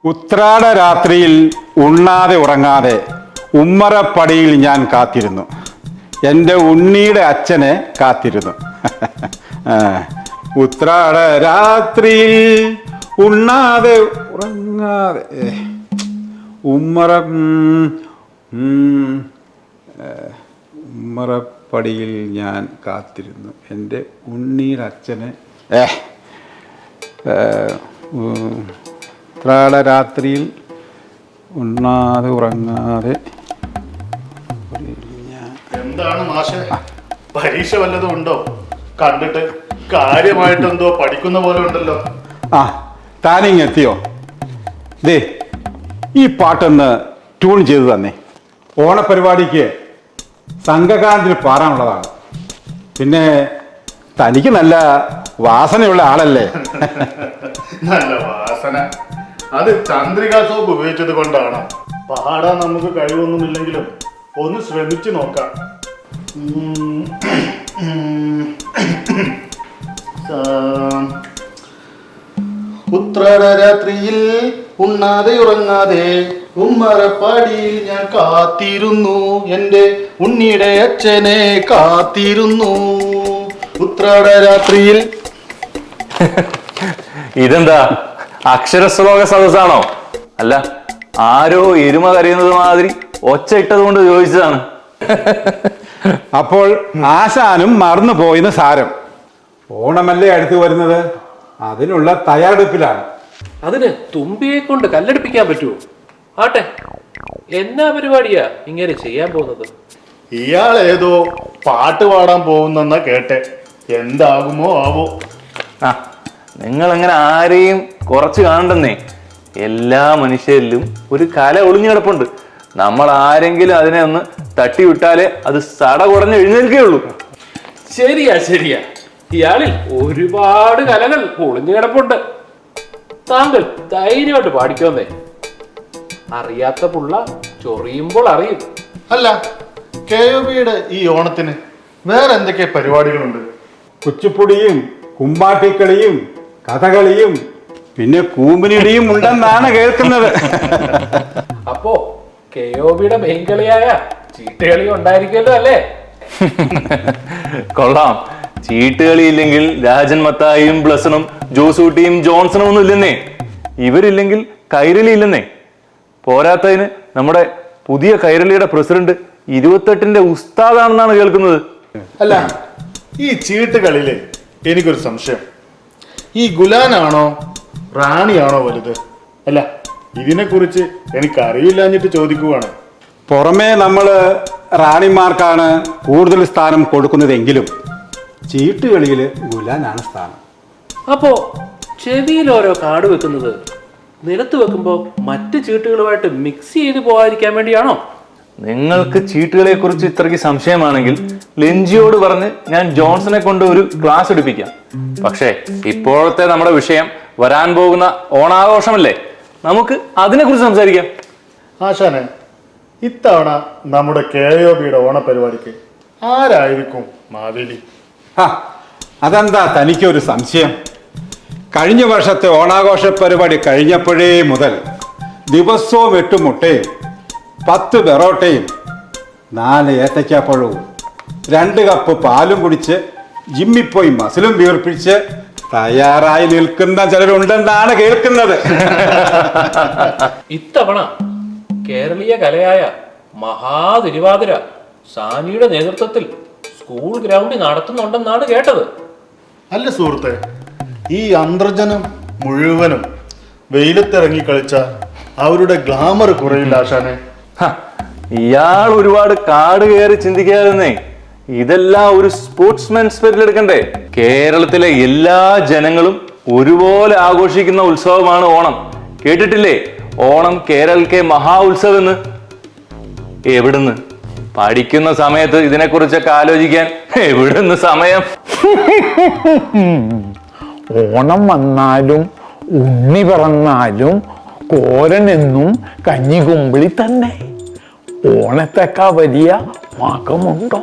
ഉത്രാട രാത്രിയിൽ ഉണ്ണാതെ ഉറങ്ങാതെ ഉമ്മറപ്പടിയിൽ ഞാൻ കാത്തിരുന്നു. എൻ്റെ ഉണ്ണിയുടെ അച്ഛനെ കാത്തിരുന്നു. ഉത്രാട രാത്രിയിൽ ഉണ്ണാതെ ഉറങ്ങാതെ ഉമ്മറപ്പടിയിൽ ഞാൻ കാത്തിരുന്നു. എൻ്റെ ഉണ്ണിയുടെ അച്ഛനെ ഉത്രാട രാത്രിയിൽ ഉണ്ണാതെ ഉറങ്ങാതെ. എന്താണ് മാഷെ, പരീക്ഷ വല്ലതും ഉണ്ടോ? കണ്ടിട്ട് കാര്യമായിട്ടെന്തോ പഠിക്കുന്ന പോലെ ഉണ്ടല്ലോ. ആ, താനിങ്ങെത്തിയോ? ദേ, ഈ പാട്ടൊന്ന് ട്യൂൺ ചെയ്തു തന്നെ. ഓണപരിപാടിക്ക് സംഘഗാനത്തിന് പാടാനുള്ളതാണ്. പിന്നെ തനിക്ക് നല്ല വാസനയുള്ള ആളല്ലേ? നല്ല വാസന അത് ചന്ദ്രികാ സോപ്പ് ഉപയോഗിച്ചത് കൊണ്ടാണ്. പാടാൻ നമുക്ക് കഴിവൊന്നുമില്ലെങ്കിലും ഒന്ന് ശ്രമിച്ചു നോക്കാം. ഉത്രാട രാത്രിയിൽ ഉണ്ണാതെ ഉറങ്ങാതെ ഉമ്മറപ്പാടിയിൽ ഞാൻ കാത്തിരുന്നു, എൻ്റെ ഉണ്ണിയുടെ അച്ഛനെ കാത്തിരുന്നു. ഉത്രാട രാത്രിയിൽ. ഇതെന്താ അക്ഷരശ്ലോക സദസ്സാണോ? അല്ല, ആരോ എരുമ കരയുന്നത് മാതിരി ഒച്ച ഇട്ടത് കൊണ്ട് ചോദിച്ചതാണ്. അപ്പോൾ ആശാനും മറന്നു പോയിന്ന് സാരം. ഓണമല്ലേ അടുത്ത് വരുന്നത്, അതിനുള്ള തയ്യാറെടുപ്പിലാണ്. അതിന് തുമ്പിയെ കൊണ്ട് കല്ലെടുപ്പിക്കാൻ പറ്റുമോ? ആട്ടെ, എന്നാ പരിപാടിയാ ഇങ്ങനെ ചെയ്യാൻ പോകുന്നത്? ഇയാൾ ഏതോ പാട്ട് പാടാൻ പോകുന്നെന്നാ കേട്ടെ. എന്താകുമോ ആവോ. ആ, നിങ്ങൾ അങ്ങനെ ആരെയും കുറച്ച് കാണണ്ടെന്നേ. എല്ലാ മനുഷ്യരിലും ഒരു കല ഒളിഞ്ഞു കിടപ്പുണ്ട്. നമ്മൾ ആരെങ്കിലും അതിനെ ഒന്ന് തട്ടിവിട്ടാലേ അത് സട കുറഞ്ഞ് എഴുന്നേൽക്കുകയുള്ളൂ. ശരിയാ ശരിയാ, ഇയാളിൽ ഒരുപാട് കലകൾ ഒളിഞ്ഞു കിടപ്പുണ്ട്. താങ്കൾ ധൈര്യമായിട്ട് പാടിക്കോന്നേ. അറിയാത്ത പുള്ള ചൊറിയുമ്പോൾ അറിയും. അല്ല, KOBയുടെ ഈ ഓണത്തിന് വേറെ എന്തൊക്കെ പരിപാടികളുണ്ട്? കുച്ചിപ്പുടിയും കുമ്പാട്ടിക്കളിയും കഥകളിയും പിന്നെ കൂമ്പിനിടിയും ഉണ്ടെന്നാണ് കേൾക്കുന്നത്. അപ്പോ KOBയുടെ മെയിൻ കളിയായ ചീട്ടുകളി ഉണ്ടായിരിക്കുമല്ലോ അല്ലേ? കൊള്ളാം. ചീട്ടുകളി ഇല്ലെങ്കിൽ രാജൻ മത്തായിയും ബ്ലസണും ജോസൂട്ടിയും ജോൺസണും ഒന്നും ഇല്ലെന്നേ. ഇവരില്ലെങ്കിൽ കൈരളി ഇല്ലെന്നേ. പോരാത്തതിന് നമ്മുടെ പുതിയ കൈരളിയുടെ പ്രസിഡന്റ് 28ന്റെ ഉസ്താദാണെന്നാണ് കേൾക്കുന്നത്. അല്ല, ഈ ചീട്ടുകളില് എനിക്കൊരു സംശയം. ഈ ഗുലാനാണോ റാണിയാണോ വലുത്? അല്ല, ഇതിനെക്കുറിച്ച് എനിക്കറിയില്ലാഞ്ഞിട്ട് ചോദിക്കുവാണ്. പുറമേ നമ്മൾ റാണിമാർക്കാണ് കൂടുതൽ സ്ഥാനം കൊടുക്കുന്നതെങ്കിലും ചീട്ടുകളിയിൽ ഗുലാനാണ് സ്ഥാനം. അപ്പോ ചെവിയിൽ ഓരോ കാർഡ് വെക്കുന്നത് നിലത്ത് വെക്കുമ്പോ മറ്റ് ചീട്ടുകളുമായിട്ട് മിക്സ് ചെയ്ത് പോകാതിരിക്കാൻ വേണ്ടിയാണോ? നിങ്ങൾക്ക് ചീട്ടുകളെ കുറിച്ച് ഇത്രയ്ക്ക് സംശയമാണെങ്കിൽ ലെഞ്ചിയോട് പറഞ്ഞ് ഞാൻ ജോൺസനെ കൊണ്ട് ഒരു ക്ലാസ് എടുപ്പിക്കാം. പക്ഷേ ഇപ്പോഴത്തെ നമ്മുടെ വിഷയം വരാൻ പോകുന്ന ഓണാഘോഷമല്ലേ, നമുക്ക് അതിനെ കുറിച്ച് സംസാരിക്കാം. ആശാനെ, ഇത്തവണ നമ്മുടെ KOBയുടെ ഓണപരിപാടിക്ക് ആരായിരിക്കും മാവേലി? അതെന്താ തനിക്കൊരു സംശയം? കഴിഞ്ഞ വർഷത്തെ ഓണാഘോഷ പരിപാടി കഴിഞ്ഞപ്പോഴേ മുതൽ ദിവസവും 8 മുട്ടയും 10 ബെറോട്ടയും 4 ഏത്തയ്ക്കാപ്പഴവും 2 കപ്പ് പാലും കുടിച്ച് ജിമ്മിൽ പോയി മസിലും വീർപ്പിച്ച് തയ്യാറായി നിൽക്കുന്ന ചിലരുണ്ടെന്നാണ് കേൾക്കുന്നത്. ഇത്തവണ കേരളീയ കലയായ മഹാതിരുവാതിര സാനിയുടെ നേതൃത്വത്തിൽ സ്കൂൾ ഗ്രൗണ്ടിൽ നടത്തുന്നുണ്ടെന്നാണ് കേട്ടത്. അല്ല സുഹൃത്തെ, ഈ അന്തർജനം മുഴുവനും വെയിലത്തിറങ്ങി കളിച്ച അവരുടെ ഗ്ലാമർ കുറയില്ല ആശാനെ. ഇയാൾ ഒരുപാട് കാട് കയറി ചിന്തിക്കാതെന്നേ. ഇതെല്ലാം ഒരു സ്പോർട്സ്മാൻ സ്പിരിറ്റിൽ എടുക്കണ്ടേ? കേരളത്തിലെ എല്ലാ ജനങ്ങളും ഒരുപോലെ ആഘോഷിക്കുന്ന ഉത്സവമാണ് ഓണം. കേട്ടിട്ടില്ലേ ഓണം കേരളക്കെ മഹാ ഉത്സവം എന്ന്? എവിടുന്ന് പഠിക്കുന്ന സമയത്ത് ഇതിനെക്കുറിച്ചൊക്കെ ആലോചിക്കാൻ എവിടുന്ന് സമയം? ഓണം വന്നാലും ഉണ്ണി പിറന്നാലും കോരനെന്നും കഞ്ഞികുമ്പിളി തന്നെ. ഓണത്തെക്കാ വലിയ മാക്കമുണ്ടോ?